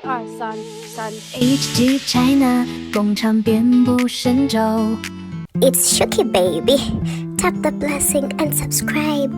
1、2、3、3。HG China 工厂遍布神州。It's Shuki baby. Tap the blessing and subscribe.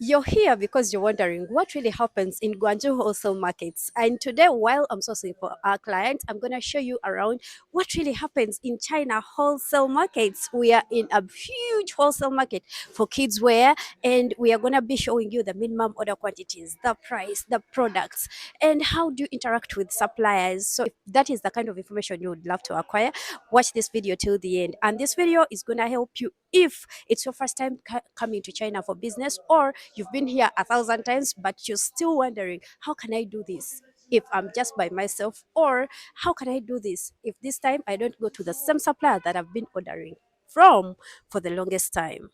You're here because you're wondering what really happens in Guangzhou wholesale markets. And today, while I'm sourcing for our clients, I'm going to show you around what really happens in China wholesale markets. We are in a huge wholesale market for kids wear, and we are going to be showing you the minimum order quantities, the price, the products, and how do you interact with suppliers. So if that is the kind of information you would love to acquire, watch this video till the end. And this video is going to help you if it's your first time coming to China for business, or you've been here 1,000 times but you're still wondering, how can I do this if I'm just by myself, or how can I do this if this time I don't go to the same supplier that I've been ordering from for the longest time.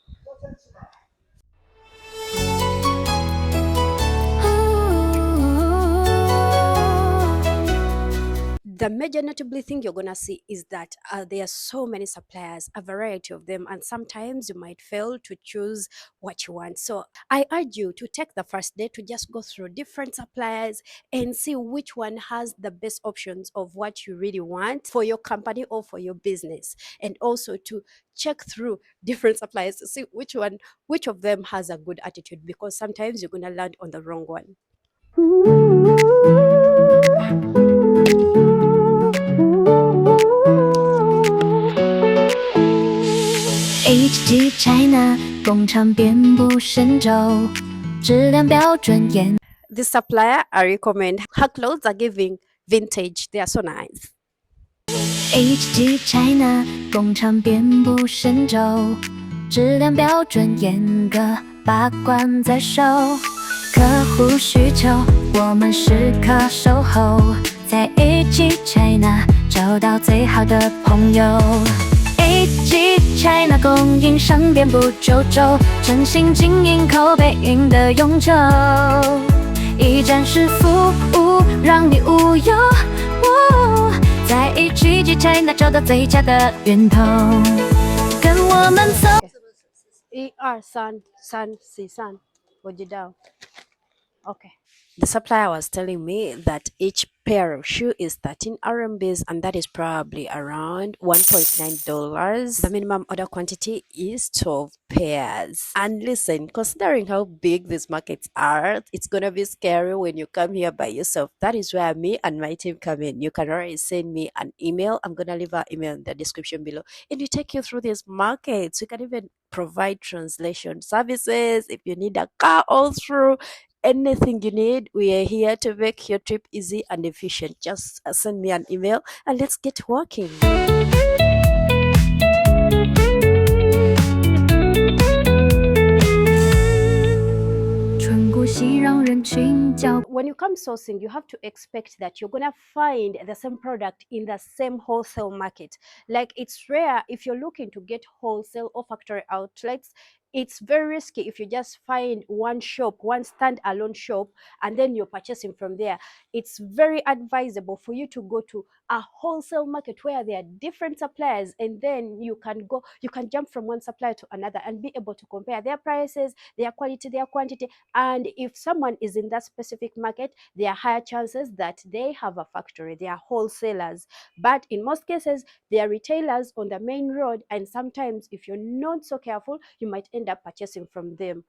The major notable thing you're gonna see is that there are so many suppliers, a variety of them, and sometimes you might fail to choose what you want. So I urge you to take the first day to just go through different suppliers and see which one has the best options of what you really want for your company or for your business, and also to check through different suppliers to see which of them has a good attitude, because sometimes you're gonna land on the wrong one. HG China 工厂遍布神州，质量标准严。 This supplier, I recommend. Her clothes are giving vintage. They are so nice. HG China 工厂遍布神州，质量标准严格，把关在手。客户需求，我们时刻守候，在 HG China 找到最好的朋友。HG China 供应商遍布九州，诚信经营，口碑赢得永久，一站式服务让你无忧。在 HG China 找到最佳的源头，跟我们走。 1、2、3、3、4、3. Okay. The supplier was telling me that each pair of shoe is 13 RMBs, and that is probably around $1.9. The minimum order quantity is 12 pairs. And listen, considering how big these markets are, it's gonna be scary when you come here by yourself. That is where me and my team come in. You can already send me an email. I'm gonna leave our email in the description below, and we take you through these markets. We can even provide translation services if you need a car all through. Anything you need, we are here to make your trip easy and efficient. Just send me an email and let's get working. When you come sourcing, you have to expect that you're gonna find the same product in the same wholesale market. Like, it's rare if you're looking to get wholesale or factory outlets. It's very risky if you just find one shop, one standalone shop, and then you're purchasing from there. It's very advisable for you to go to a wholesale market where there are different suppliers, and then you can jump from one supplier to another and be able to compare their prices, their quality, their quantity. And if someone is in that specific market, there are higher chances that they have a factory. They are wholesalers, but in most cases they are retailers on the main road, and sometimes if you're not so careful, you might end up purchasing from them.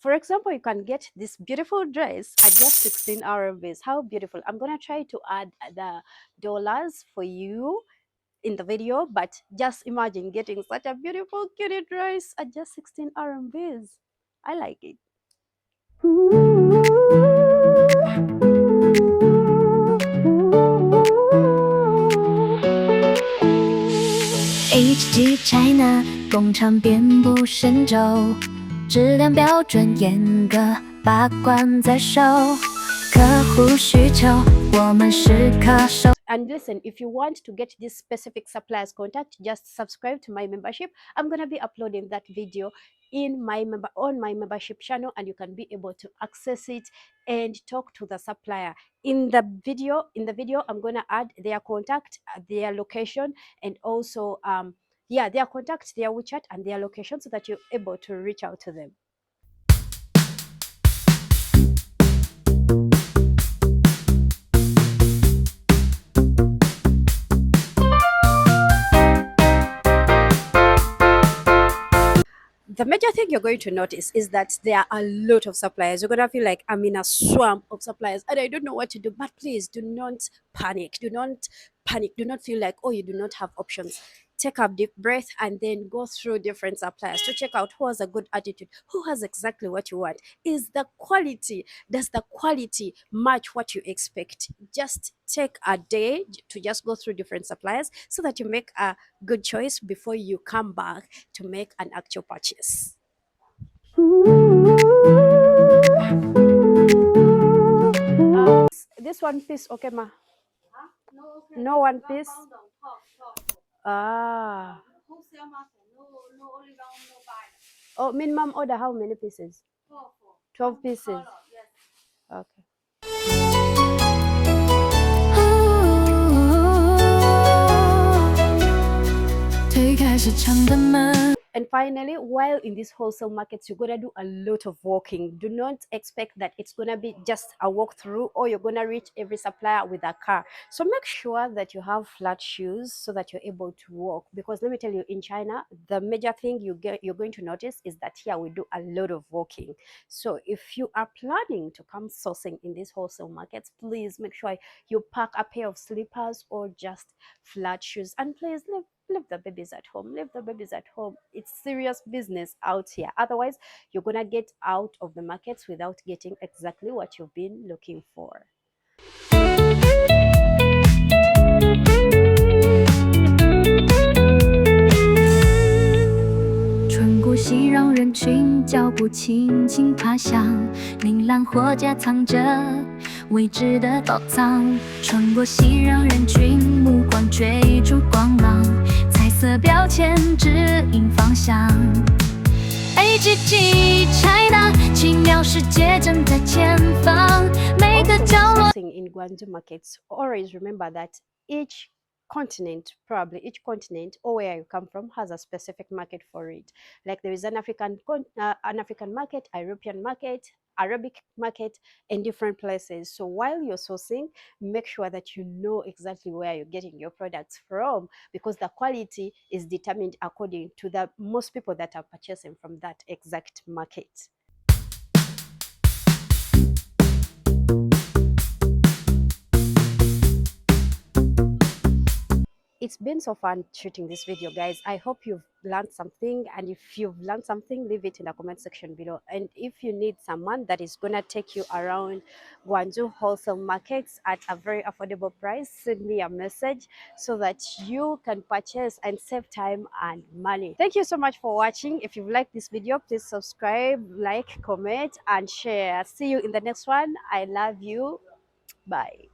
For example, you can get this beautiful dress at just 16 RMBs. How beautiful. I'm gonna try to add the dollars for you in the video, but just imagine getting such a beautiful cutie dress at just 16 RMBs. I like it. HG China 工厂遍布神州，质量标准严格，把关在手。客户需求，我们时刻守。 And listen, if you want to get this specific supplier's contact, just subscribe to my membership. I'm gonna be uploading that video in my membership channel, and you can be able to access it and talk to the supplier. In the video I'm going to add their contact, their location, and also yeah, their contact, their WeChat, and their location, so that you're able to reach out to them. The major thing you're going to notice is that there are a lot of suppliers. You're going to feel like I'm in a swamp of suppliers and I don't know what to do. But please do not panic. Do not panic. Do not feel like, oh, you do not have options. Take a deep breath and then go through different suppliers to check out who has a good attitude, who has exactly what you want. Does the quality match what you expect? Just take a day to just go through different suppliers so that you make a good choice before you come back to make an actual purchase. This one piece, okay, ma? No one piece. Ah. Oh, minimum order how many pieces? 12 pieces. Okay. 推开市场的门。 And finally, while in these wholesale markets, you're gonna do a lot of walking. Do not expect that it's gonna be just a walkthrough or you're gonna reach every supplier with a car. So make sure that you have flat shoes so that you're able to walk. Because let me tell you, in China, the major thing you're going to notice is that here we do a lot of walking. So if you are planning to come sourcing in these wholesale markets, please make sure you pack a pair of slippers or just flat shoes. And please leave the babies at home. Leave the babies at home. It's serious business out here. Otherwise, you're gonna get out of the markets without getting exactly what you've been looking for. 穿过熙攘人群，脚步轻轻爬向明蓝货架，藏着未知的宝藏。穿过熙攘人群，目光追逐光芒，彩色标签指引方向。HG China， 奇妙世界正在前方，每个 Also, 角 when 落。 sourcing in Guangzhou markets, always remember that each probably each continent or where you come from has a specific market for it. Like there is an African market, a European market, Arabic market, in different places. So while you're sourcing, make sure that you know exactly where you're getting your products from, because the quality is determined according to the most people that are purchasing from that exact market. It's been so fun shooting this video, guys. I hope you've learned something, and if you've learned something, leave it in the comment section below. And if you need someone that is gonna take you around Guangzhou wholesale markets at a very affordable price, send me a message so that you can purchase and save time and money. Thank you so much for watching. If you've liked this video, please subscribe, like, comment, and share. See you in the next one. I love you. Bye.